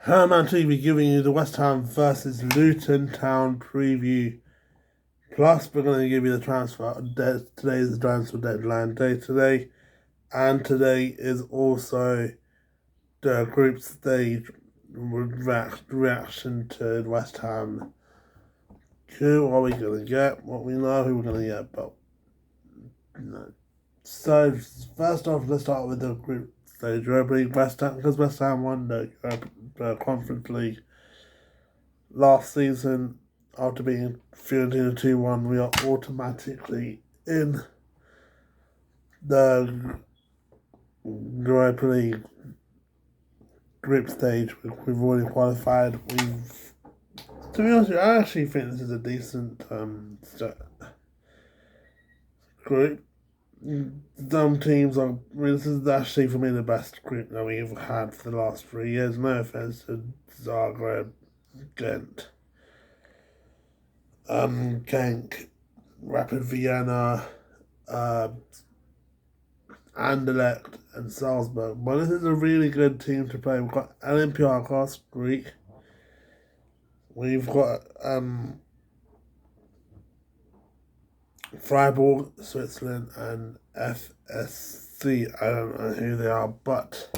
Herman TV giving you the West Ham versus Luton Town preview. Plus, we're going to give you the today is the transfer deadline day today, and today is also the group stage reaction to West Ham. Who are we going to get? What we know who we're going to get, but no. So first off, let's start with the group stage. Europa League West Ham, because West Ham won the Conference League last season after being Fiorentina 2-1. We are automatically in the Europa League group stage. We've already qualified. To be honest, I actually think this is a decent group. Some teams are. This is actually for me the best group that we've had for the last 3 years. No offense to Zagreb, Ghent, Genk, Rapid Vienna, Anderlecht, and Salzburg. But this is a really good team to play. We've got Olympiacos, Greek. We've got Freiburg, Switzerland, and FSC. I don't know who they are, but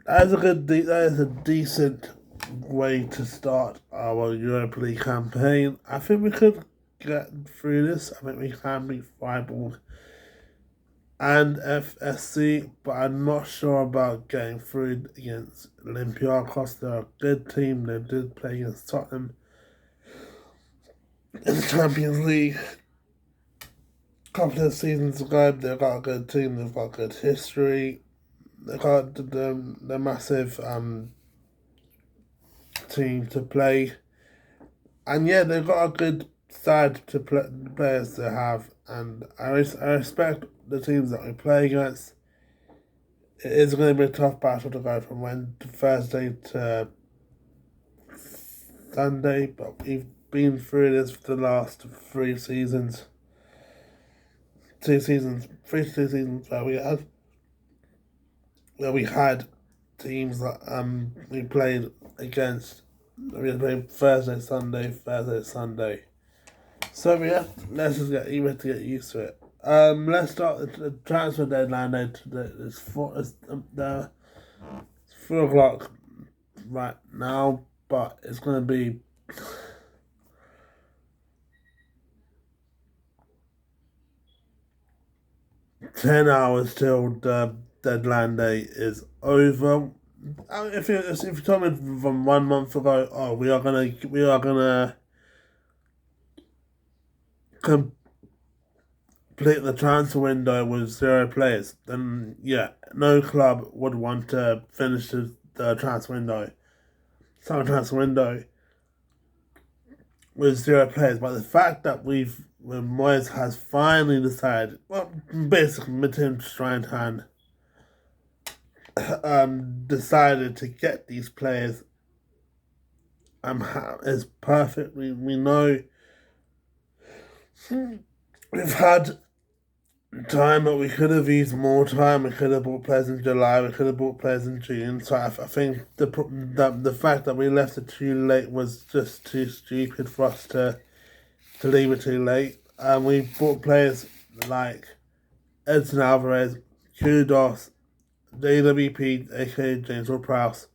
that is a decent way to start our Europa League campaign. I think we could get through this. I think we can beat Freiburg and FSC, but I'm not sure about getting through against Olympiacos. They're a good team. They did play against Tottenham in the Champions League a couple of seasons ago. They've got a good team. They've got good history. They've got the massive team to play, and yeah, they've got a good side to players to have, and I respect the teams that we play against. It is going to be a tough battle to go from Thursday to Sunday, but we've been through this for the last 3 seasons. 2 seasons, 3 to 2 seasons where we had teams that we played against. We played Thursday, Sunday. So yeah, let's just get used to it. Let's start the transfer deadline day today. It's 4 o'clock right now, but it's gonna be 10 hours till the deadline day is over. If you told me from 1 month ago, oh, we are gonna complete the transfer window with 0 players, then yeah, no club would want to finish the transfer window, summer transfer window, with 0 players. But the fact that when Moyes has finally decided, well, basically, Tim Strandhand decided to get these players is perfect. We know we've had time, but we could have used more time. We could have bought players in July. We could have bought players in June. So I think the fact that we left it too late was just too stupid for us to leave it too late. We bought players like Edson Alvarez, Kudos, JWP, aka James Ward-Prowse,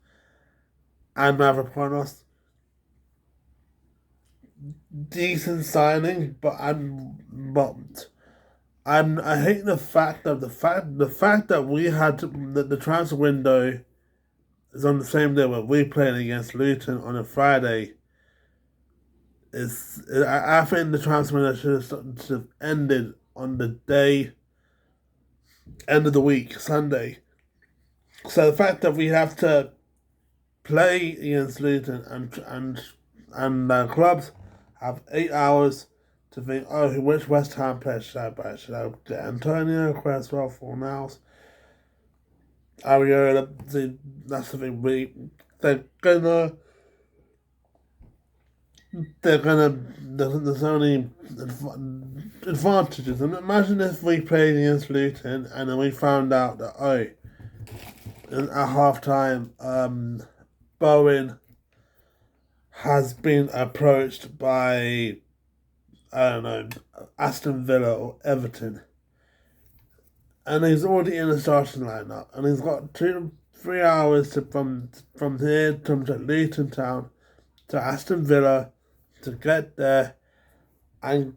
and Mavropanos. Decent signing, but I hate the fact that we had the transfer window is on the same day where we playing against Luton on a Friday. I think the transfer window should have ended on the end of the week, Sunday. So the fact that we have to play against Luton and clubs have 8 hours to think, oh, which West Ham player should I buy? Should I get Antonio, Cresswell, Fornals, Ariola? That's the thing. There's only advantages. And imagine if we played against Luton and then we found out that, at half time, Bowen has been approached by, I don't know, Aston Villa or Everton. And he's already in the starting lineup. And he's got 3 hours from here to Luton Town to Aston Villa to get there and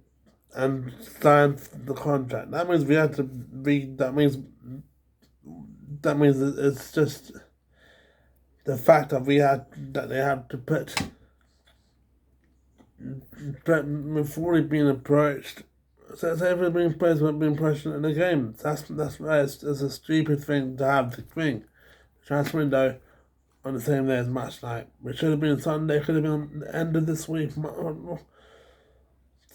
sign the contract. That means we have to be. That means it's just the fact that they have to put. But we've already been approached. So if we've been approached, we've been approached in the game. That's right. It's a stupid thing to have the thing. Transfer window on the same day as match night, which should have been Sunday, could have been the end of this week.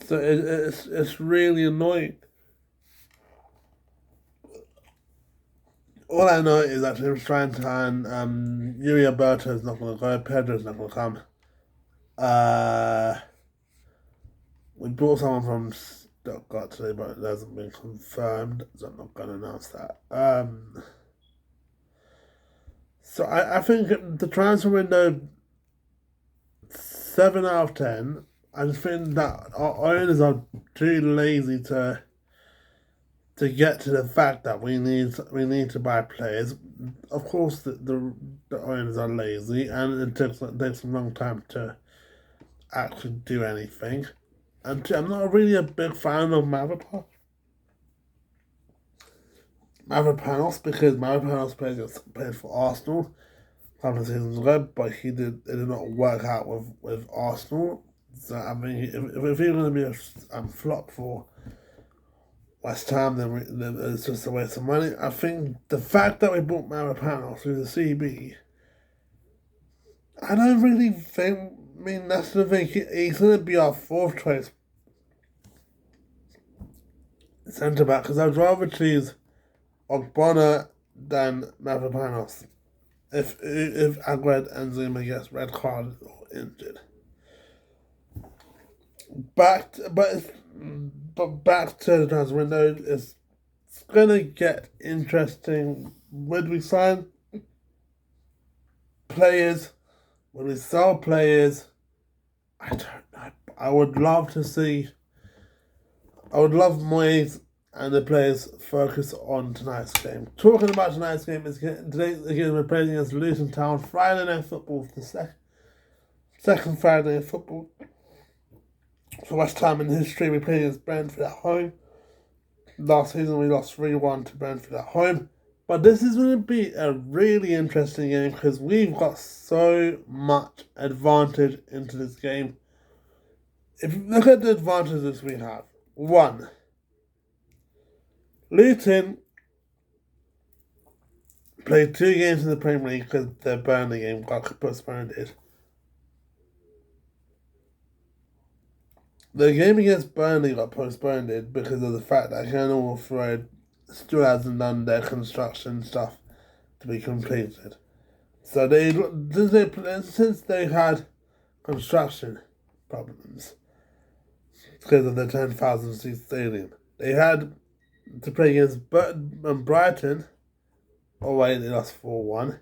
So it's really annoying. All I know is that he was trying to find Yuri Alberto is not going to go, Pedro's not going to come. We brought someone from Stuttgart today, but it hasn't been confirmed, so I'm not going to announce that. So I think the transfer window, 7 out of 10. I just think that our owners are too lazy to get to the fact that we need to buy players. Of course, the owners are lazy, and it takes a long time to actually do anything. And I'm not really a big fan of Mavropanos because Mavropanos played for Arsenal a couple of seasons ago, but it did not work out with Arsenal. So I mean, if you're going to be a flop for Westham, then it's just a waste of money. I think the fact that we bought Mavropanos through the CB, I don't really think. I mean, that's the thing. He's going to be our fourth choice centre back because I'd rather choose Ogbonna than Mavropanos if Agued and Zuma gets red carded or injured. Back to the transfer window, it's gonna get interesting. Would we sign players? Would we sell players? I don't know. I would love Moyes and the players focus on tonight's game. Talking about tonight's game, today's game we're playing against Luton Town. Friday night football, the second Friday night football. For West Ham in history, we played against Brentford at home. Last season, we lost 3-1 to Brentford at home. But this is going to be a really interesting game because we've got so much advantage into this game. If you look at the advantages we have, 1, Luton played 2 games in the Premier League because their Burnley game got postponed. The game against Burnley got postponed because of the fact that Cannon Wolf still hasn't done their construction stuff to be completed. So since they had construction problems because of the 10,000 seat stadium, they had to play against Brighton. Away they lost 4-1,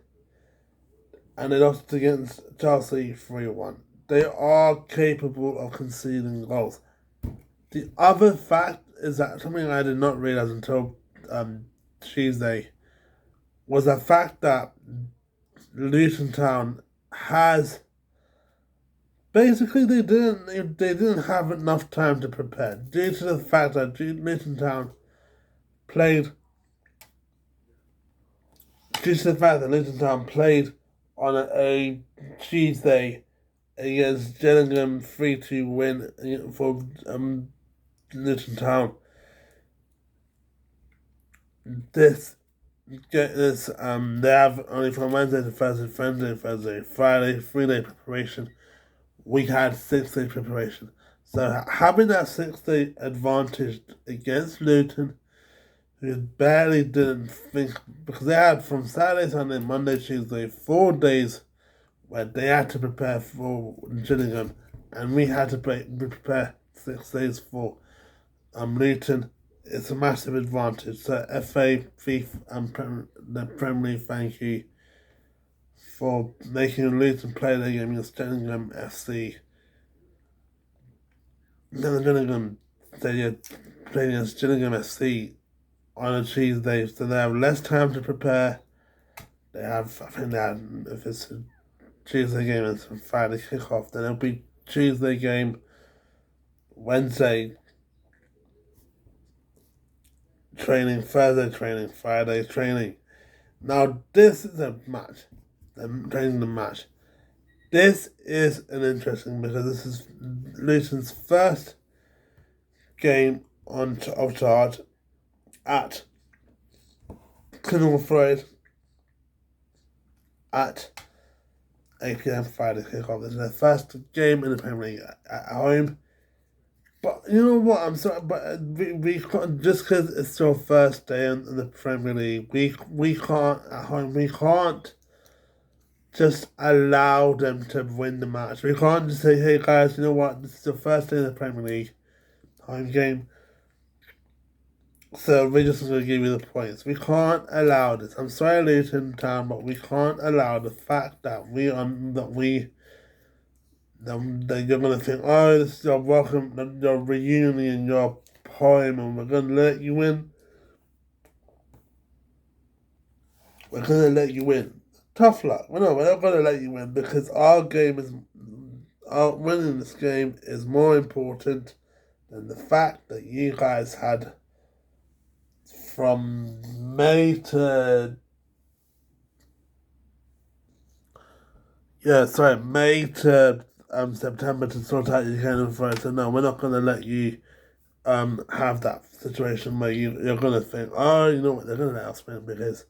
and they lost against Chelsea 3-1. They are capable of conceding goals. The other fact is that something I did not realize until Tuesday was the fact that Luton Town has basically they didn't have enough time to prepare due to the fact that Luton Town played on a Tuesday against Gillingham 3-2 win for Luton Town. They have only from Wednesday to Thursday, Friday, 3-day preparation. We had 6-day preparation. So having that 6-day advantage against Luton, who barely didn't think, because they had from Saturday, Sunday, Monday, Tuesday, 4 days where they had to prepare for Gillingham, and we had to prepare 6 days for Luton. It's a massive advantage. So FA, FIFA, and the Premier League, thank you for making Luton play their game against Gillingham FC. Then Gillingham, they played against Gillingham FC on a Tuesday, so they have less time to prepare. They have, I think they have, if it's a Tuesday game and it's a Friday kickoff, then it'll be Tuesday game, Wednesday training, Thursday training, Friday training. Now this is a match. They're training the match. This is an interesting because this is Luton's first game of charge at Criminal Freud at 8 PM Friday kickoff. This is their first game in the Premier League at home. But you know what? I'm sorry, but we can't, just because it's your first day in the Premier League, we can't at home. We can't just allow them to win the match. We can't just say, hey guys, you know what? This is the first day in the Premier League home game, so we're just going to give you the points. We can't allow this. I'm sorry, Luton Town, but we can't allow the fact that that you're going to think, oh, this is your welcome, your reunion, your poem, and we're going to let you win. We're going to let you win. Tough luck. We're not going to let you win because winning this game is more important than the fact that you guys had from May to September to sort out your game and Friday. So no, we're not going to let you have that situation where you're going to think, oh, you know what, they're going to let us win because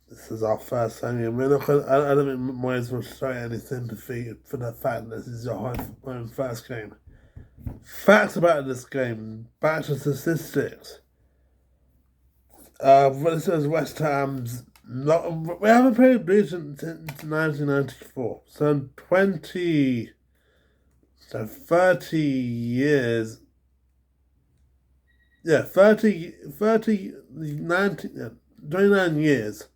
this is our first time. We're not going. I don't think Moyes will show any sympathy for the fact that this is your home first game. Facts about this game. Back to statistics. This is West Ham's. We haven't played Luton since 1994. So 30 years. Yeah, 29 years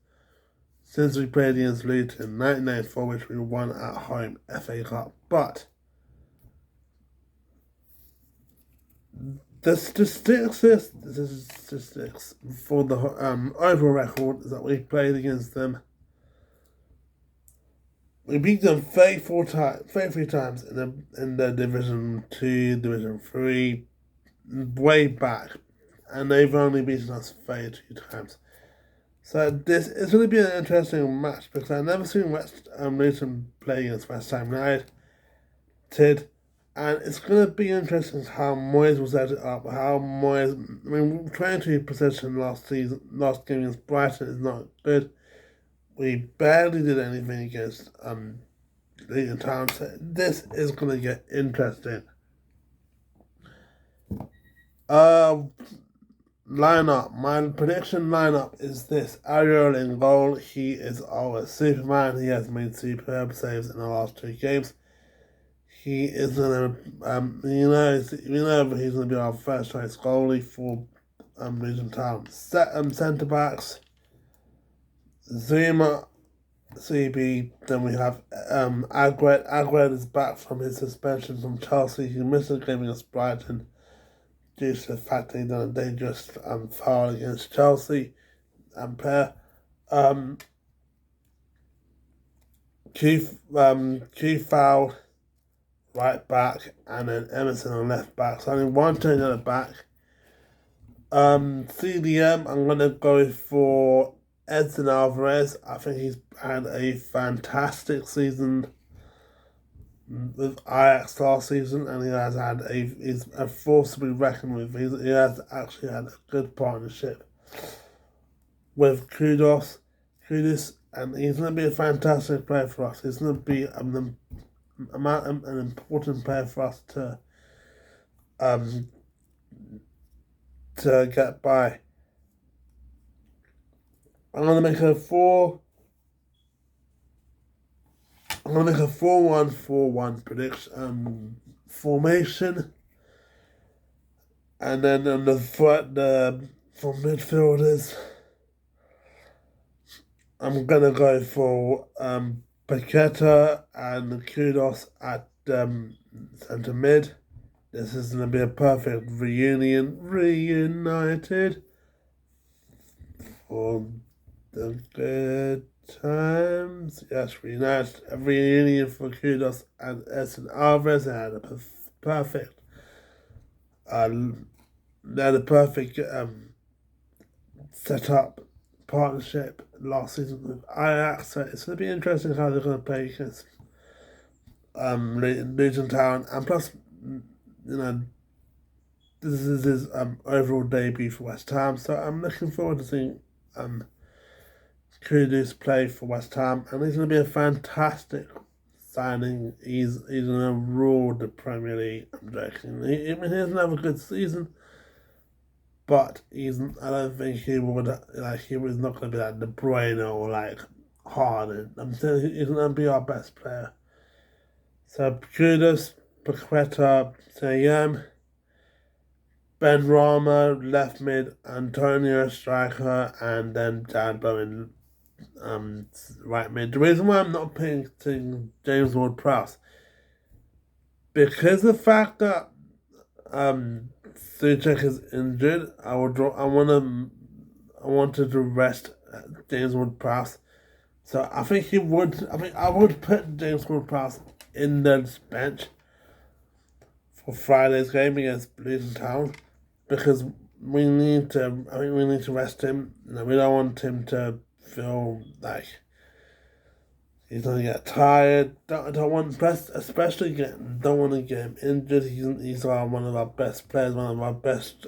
since we played against Luton, 1994, which we won at home, FA Cup. But the statistics for the overall record is that we played against them. We beat them 33 times in the Division 2, Division 3, way back, and they've only beaten us 32 times. So this is going to be an interesting match because I've never seen Luton play against West Ham United, and it's going to be interesting how Moyes will set it up. We 22 possession last game against Brighton is not good. We barely did anything against Luton Town, so this is going to get interesting. Lineup. My prediction lineup is this. Ariel in goal. He is our Superman. He has made superb saves in the last 2 games. He is gonna he's gonna be our first choice goalie for Luton Town. Centre backs. Zuma, CB. Then we have Agüed. Agüed is back from his suspension from Chelsea. He missed the game against Brighton due to the fact that he done a dangerous foul against Chelsea and player. Q foul right back, and then Emerson on left back. So only one change on the back. CDM, I'm gonna go for Edson Alvarez. I think he's had a fantastic season with Ajax last season, and he's a force to be reckoned with. He has actually had a good partnership with Kudus, and he's going to be a fantastic player for us. He's going to be an important player for us to get by. I'm going to make a 4-1-4-1 prediction formation, and then on the front, for midfielders, I'm gonna go for Paqueta and Kudos at centre mid. This is gonna be a perfect reunited for the good times. Yes, reunited a reunion for Kudos and Edson Alvarez. They had a perfect uh, they had a perfect set up partnership last season with Ajax. So it's going to be interesting how they're going to play against Luton Town, and plus, you know, this is his overall debut for West Ham. So I'm looking forward to seeing Kudus play for West Ham, and he's going to be a fantastic signing. He's going to rule the Premier League. I'm joking. He doesn't have a good season. But I don't think he would, like, he was not going to be like De Bruyne or like Harden. I'm saying he's going to be our best player. So Kudus, Paqueta, Sayem, Ben Rama, left mid, Antonio, striker, and then Dad Bowen, right mid. The reason why I'm not picking James Ward-Prowse, because the fact that Suchek is injured, I wanted to rest James Ward-Prowse. So I think I would put James Ward-Prowse in the bench for Friday's game against Luton Town, because we need to rest him. You know, we don't want him to feel like he's gonna get tired. Don't want don't want to get him injured. He's one of our best players, one of our best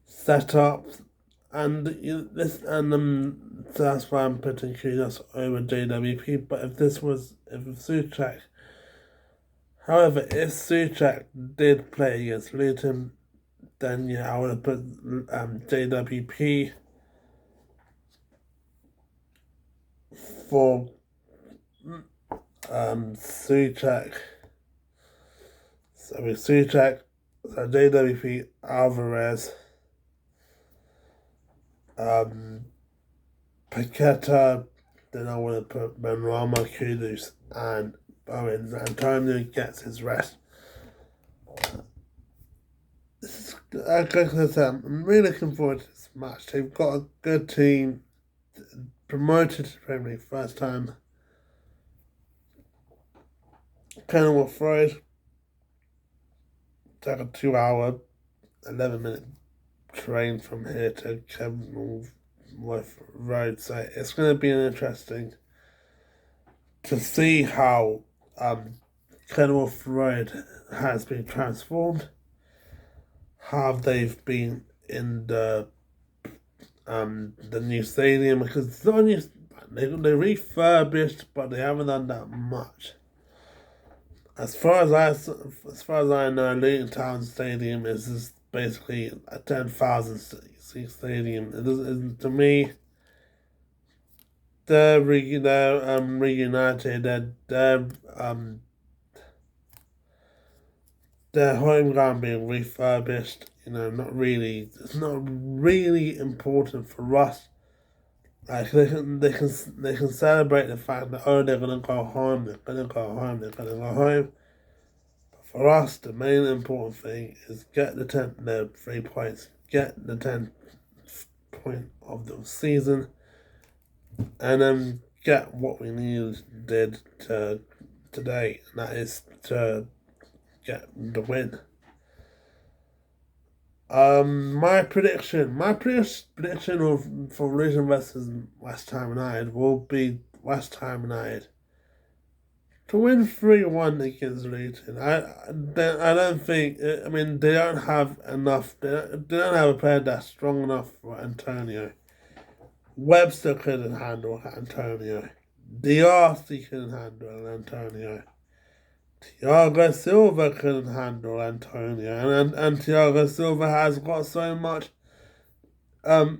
setups, and so that's why I'm putting Kudos over JWP. But if Suchek, however, if Suchek did play against Luton, then yeah, I would have put JWP for Suchek. So with Suchek, so JWP, Alvarez, Paqueta, then I would have put Benrahma, Kudus, and Bowen. Antonio gets his rest. Like I said, I'm really looking forward to this match. They've got a good team, promoted to Premier League first time. Kenilworth Road. It's like a 2-hour, 11-minute train from here to Kenilworth Road. So it's going to be interesting to see how Kenilworth Road has been transformed. How they've been in the new stadium, because it's not new. They refurbished, but they haven't done that much. As far as I know, Luton Town Stadium is just basically a 10,000 seat stadium. It doesn't, to me. They're reunited. Their home ground being refurbished. You know, it's not really important for us. Like they can celebrate the fact that, oh, they're gonna go home. But for us, the main important thing is get the 3 points, get the 10th point of the season, and then get what we did today, and that is to get the win. My prediction for Luton versus West Ham United will be West Ham United to win 3-1 against Luton. I don't think. I mean, they don't have enough. They don't have a player that's strong enough for Antonio. Webster couldn't handle Antonio. Diarcy couldn't handle Antonio. Thiago Silva couldn't handle Antonio, and Thiago Silva has got so much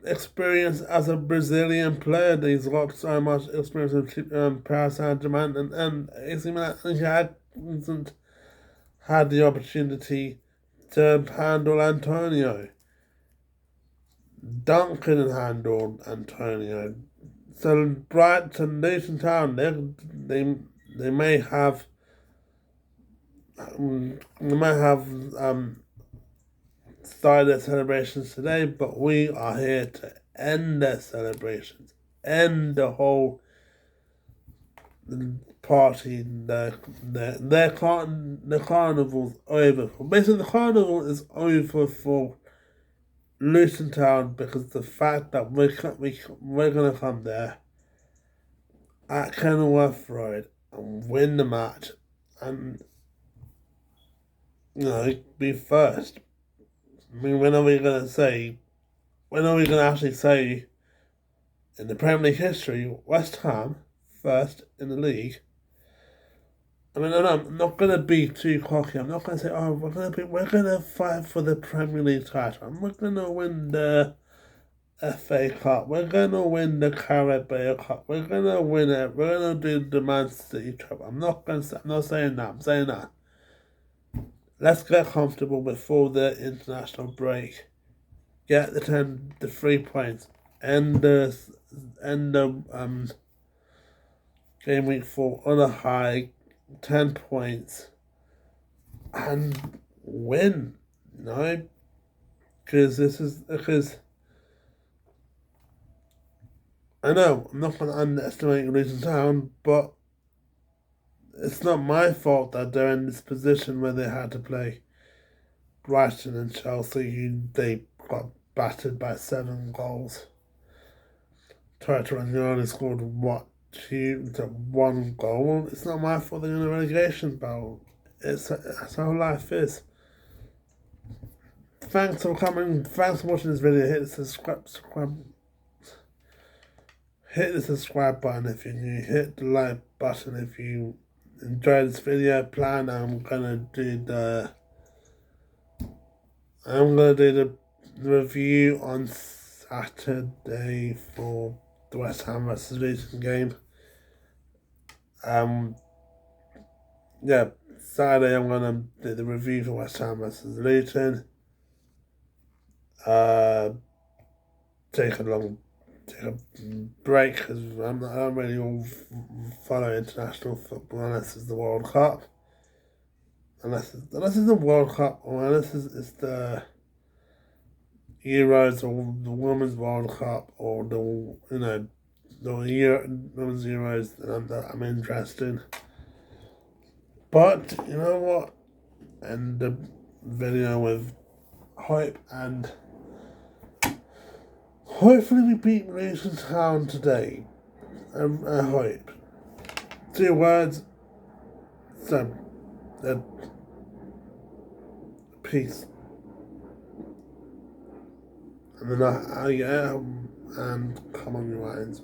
experience as a Brazilian player. He's got so much experience with Paris Saint-Germain, and AC Milan hasn't had the opportunity to handle Antonio. Dunk couldn't handle Antonio. So Brighton, Luton Town, they may have started their celebrations today, but we are here to end their celebrations, end the whole party. The carnival's over. Basically, the carnival is over for Luton Town because the fact that we're gonna come there at Kenilworth Road and win the match and be first. I mean, when are we gonna actually say in the Premier League history West Ham first in the league? I mean, I'm not gonna be too cocky. I'm not gonna say, oh, we're gonna fight for the Premier League title. We're gonna win the FA Cup. We're gonna win the Carabao Cup. We're gonna win it. We're gonna do the Man City Cup. I'm not saying that. I'm saying that. Let's get comfortable before the international break. Get the 3 points. End the game week 4 on a high, 10 points, and win. Because I know I'm not going to underestimate Luton Town, but it's not my fault that they're in this position where they had to play Brighton and Chelsea. They got battered by 7 goals. Turtle only scored 1 goal. It's not my fault they're in a relegation battle. That's how life is. Thanks for coming. Thanks for watching this video. Hit the subscribe button if you're new. Hit the like button if you enjoyed this video. I'm gonna do the review on Saturday for the West Ham vs Luton game. Saturday I'm gonna do the review for West Ham vs Luton. Take a break because I don't really follow international football unless it's the World Cup. Unless it's the World Cup or unless it's the Euros or the Women's World Cup or the Women's Euros that I'm interested in. But you know what? End the video with hope, and hopefully we beat Luton Town today. I hope. 2 words. So, peace. And then I and come on your lines.